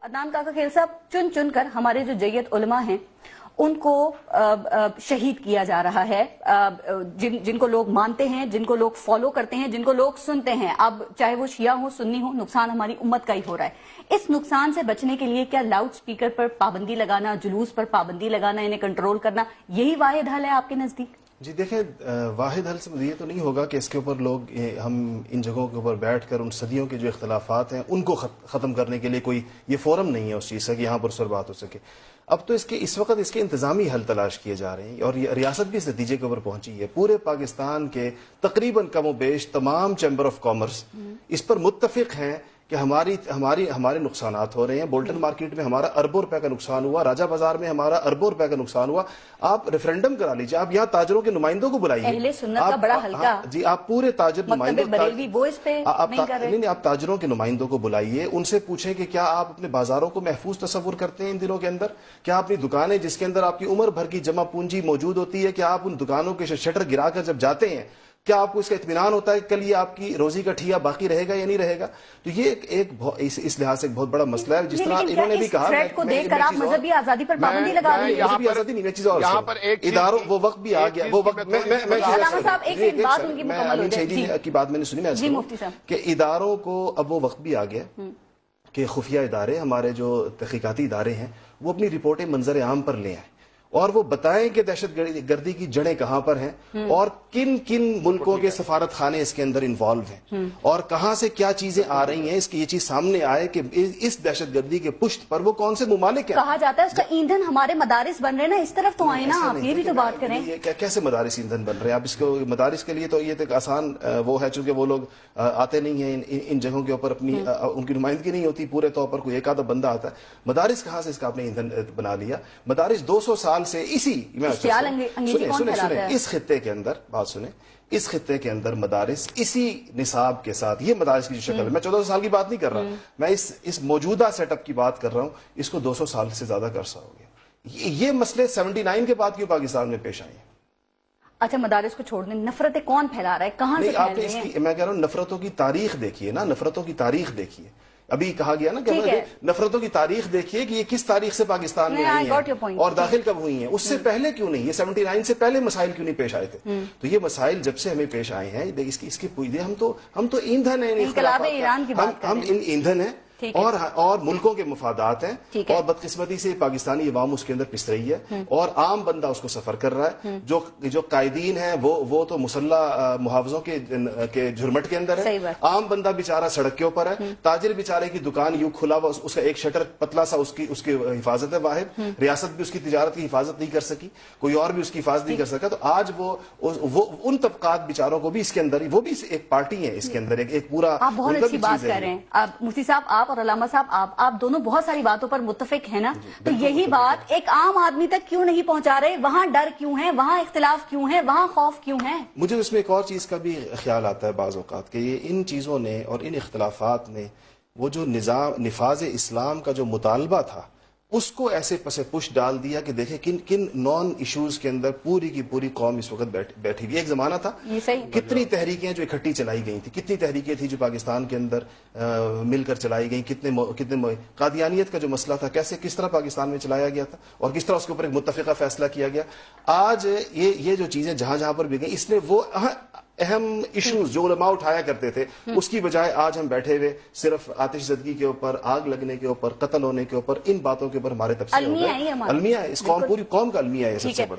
अदनान काका खेल साहब, चुन चुन कर हमारे जो जय्यत उलमा हैं उनको शहीद किया जा रहा है, जिनको लोग मानते हैं, जिनको लोग फॉलो करते हैं, जिनको लोग सुनते हैं। अब चाहे वो शिया हो, सुन्नी हो, नुकसान हमारी उम्मत का ही हो रहा है। इस नुकसान से बचने के लिए क्या लाउड स्पीकर पर पाबंदी लगाना, जुलूस पर पाबंदी लगाना, इन्हें कंट्रोल करना, यही वाहिद हल है आपके नजदीक? जी देखें, वाहिद हल से ये तो नहीं होगा कि इसके ऊपर लोग हम इन जगहों के ऊपर बैठकर उन सदियों के जो इख्तलाफात हैं उनको ख़त्म करने के लिए कोई ये फोरम नहीं है उस चीज़ का कि यहाँ पर बात हो सके। अब तो इस वक्त इसके इंतजामी हल तलाश किए जा रहे हैं और रियासत भी इस नतीजे के ऊपर पहुंची है। पूरे पाकिस्तान के तकरीबन कम व बेश तमाम चैम्बर ऑफ कॉमर्स इस पर मुत्तफिक हैं कि हमारे नुकसानात हो रहे हैं। बोल्टन मार्केट में हमारा अरबों रुपए का नुकसान हुआ, राजा बाजार में हमारा अरबों रुपए का नुकसान हुआ। आप रेफरेंडम करा लीजिए, आप यहाँ ताजरों के नुमाइंदों को बुलाइए। अहले सुन्नत का बड़ा हल्का जी, आप पूरे ताजर नुमाइंदों आप ताजरों के नुमाइंदों को बुलाइए, उनसे पूछें कि क्या आप अपने बाजारों को महफूज तस्वुर करते हैं इन दिनों के अंदर? क्या अपनी दुकानें जिसके अंदर आपकी उम्र भर की जमा पूंजी मौजूद होती है, क्या आप उन दुकानों के शटर गिराकर जब जाते हैं क्या आपको इसका इत्मीनान होता है कल ये आपकी रोजी का ठिया बाकी रहेगा या नहीं रहेगा? तो ये इस लिहाज से एक बहुत बड़ा मसला है। जिस तरह इन्होंने भी कहा, मजहबी आजादी पर पाबंदी लगा दी है। मजहबी आजादी नहीं, मैं चीज और इदारों वो वक्त भी आ गया, वो वक्त की बात मैंने सुनी मैं कि इदारों को अब वो वक्त भी आ गया कि खुफिया इदारे, हमारे जो तहकीकाती इदारे हैं, वो अपनी रिपोर्टें मंजर आम पर ले आए और वो बताएं कि दहशत गर्दी की जड़ें कहां पर हैं और किन किन मुल्कों के सफारत खाने इसके अंदर इन्वॉल्व हैं और कहां से क्या चीजें आ रही हैं। इसकी ये चीज सामने आए कि इस दहशत गर्दी के पुष्ट पर वो कौन से मुमालिक हैं। कहा जाता है उसका ईंधन हमारे मदारिस बन रहे हैं ना, इस तरफ तो आए ना आप, ये भी तो बात करें। कैसे मदारिस ईंधन बन रहे हैं? आप इसको मदारिस के लिए तो ये एक आसान वो है, चूंकि वो लोग आते नहीं है इन जगहों के ऊपर, अपनी उनकी नुमाइंदगी नहीं होती पूरे तौर पर, कोई एक आधा बंदा आता है। मदारिस कहां से इसका आपने ईंधन बना लिया? मदारिस 200 साल से इसी सुने इस खित्ते के अंदर, बात सुने, इस खित्ते के अंदर मदारिस इसी निसाब के साथ, ये मदारिस की जो शक्ल है, मैं 1400 साल की बात नहीं कर रहा, मैं इस मौजूदा सेटअप की बात कर रहा हूं, इसको 200 साल से ज्यादा का अर्सा हो गया। ये मसले 79 के बाद क्यों पाकिस्तान में पेश आए? अच्छा, मदारिस को छोड़ने नफरतें कौन फैला रहा है, कहां से फैल रही हैं? मैं कह रहा हूं नफरतों की तारीख देखिए ना, नफरतों की तारीख देखिए। अभी कहा गया ना कि नफरतों की तारीख देखिए कि ये किस तारीख से पाकिस्तान में आई है और दाखिल कब हुई हैं, उससे पहले क्यों नहीं, ये 79 से पहले मसाइल क्यों नहीं पेश आए थे? तो ये मसाइल जब से हमें पेश आए हैं, इसकी हम तो ईंधन है, हम ईंधन है और मुल्कों के मुफादात हैं और बदकिस्मती से पाकिस्तानी अवाम उसके अंदर पिस रही है और आम बंदा उसको सफर कर रहा है। जो कायदीन है वो तो मुसल्ला मुहावजों के झुरमट के अंदर है, आम बंदा बेचारा सड़क के ऊपर है, ताजिर बेचारे की दुकान यूं खुला हुआ, उसका एक शटर पतला सा उसकी हिफाजत है वाहिद, रियासत भी उसकी तिजारत की हिफाजत नहीं कर सकी, कोई और भी उसकी हिफाजत नहीं कर सका। तो आज वो उन तबकात बेचारों को भी इसके अंदर, वो भी एक पार्टी है इसके अंदर, एक पूरा। आप बहुत अच्छी बात कर रहे हैं मुफ्ती साहब, और अल्लामा साहब, आप दोनों बहुत सारी बातों पर मुत्तफिक है ना, तो यही बात एक आम आदमी तक क्यों नहीं पहुंचा रहे? वहां डर क्यों है, वहां इख्तिलाफ क्यों है, वहां खौफ क्यों है? मुझे उसमें एक और चीज का भी ख्याल आता है बाज़ औक़ात कि ये इन चीजों ने और इन इख्तिलाफात ने वो जो निज़ाम निफाज इस्लाम का जो मुतालबा था उसको ऐसे पसे पुश डाल दिया कि देखे किन किन नॉन इश्यूज के अंदर पूरी की पूरी कौम इस वक्त बैठी हुई। एक जमाना था, कितनी तहरीकें जो इकट्ठी चलाई गई थी, कितनी तहरीकें थी जो पाकिस्तान के अंदर मिलकर चलाई गई, कितने कादियानियत का जो मसला था किस तरह पाकिस्तान में चलाया गया था और किस तरह उसके ऊपर एक मुत्तफिका फैसला किया गया। आज ये जो चीजें जहां जहां पर भी गई, इसने वो अहम इश्यूज जो उलमा उठाया करते थे उसकी बजाय आज हम बैठे हुए सिर्फ आतिशज़दगी के ऊपर, आग लगने के ऊपर, कत्ल होने के ऊपर, इन बातों के ऊपर हमारे तबसरे हो गए। अलमिया है, इस कौम, पूरी कौम का अलमिया है सबसे बड़ा।